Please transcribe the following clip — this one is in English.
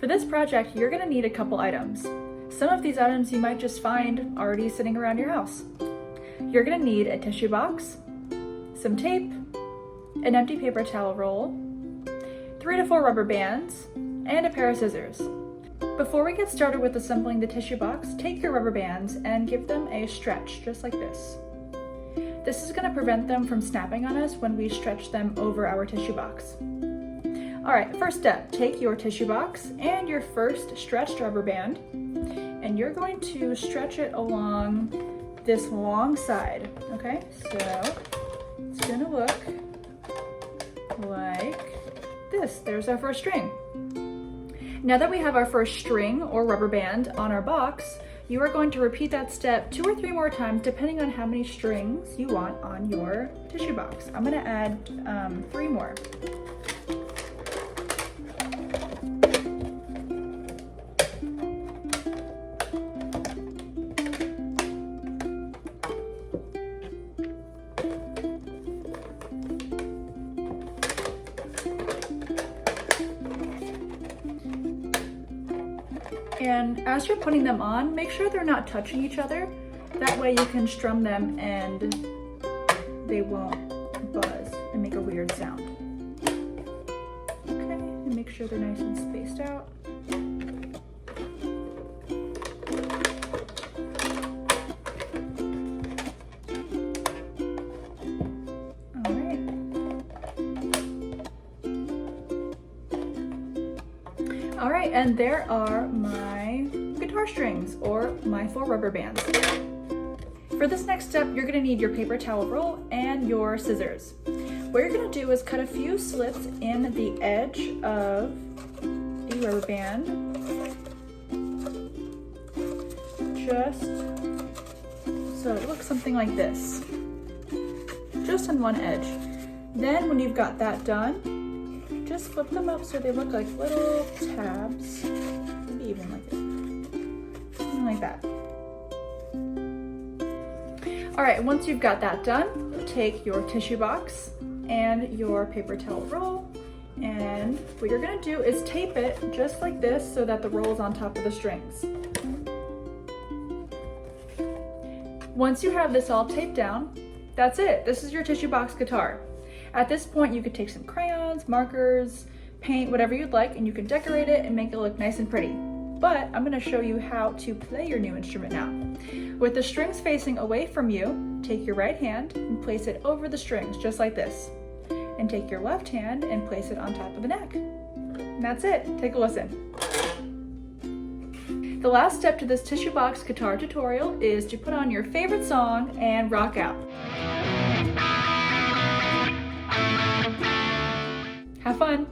this project, you're gonna need a couple items. Some of these items you might just find already sitting around your house. You're gonna need a tissue box, some tape, an empty paper towel roll, 3 to 4 rubber bands, and a pair of scissors. Before we get started with assembling the tissue box, take your rubber bands and give them a stretch, just like this. This is gonna prevent them from snapping on us when we stretch them over our tissue box. All right, first step, take your tissue box and your first stretched rubber band, and you're going to stretch it along this long side, okay? So it's gonna look like this. There's our first string. Now that we have our first string or rubber band on our box, you are going to repeat that step 2 or 3 more times depending on how many strings you want on your tissue box. I'm gonna add 3 more. And as you're putting them on, make sure they're not touching each other. That way you can strum them and they won't buzz and make a weird sound. Okay, and make sure they're nice and spaced out. All right. All right, and there are my guitar strings or my 4 rubber bands. For this next step, you're gonna need your paper towel roll and your scissors. What you're gonna do is cut a few slits in the edge of the rubber band, just so it looks something like this, just on one edge. Then when you've got that done, just flip them up so they look like little tabs, maybe even like this, something like that. All right, once you've got that done, take your tissue box and your paper towel roll, and what you're gonna do is tape it just like this so that the roll is on top of the strings. Once you have this all taped down, that's it. This is your tissue box guitar. At this point, you could take some crayons, markers, paint, whatever you'd like, and you can decorate it and make it look nice and pretty. But I'm gonna show you how to play your new instrument now. With the strings facing away from you, take your right hand and place it over the strings, just like this. And take your left hand and place it on top of the neck. And that's it, take a listen. The last step to this tissue box guitar tutorial is to put on your favorite song and rock out. Have fun.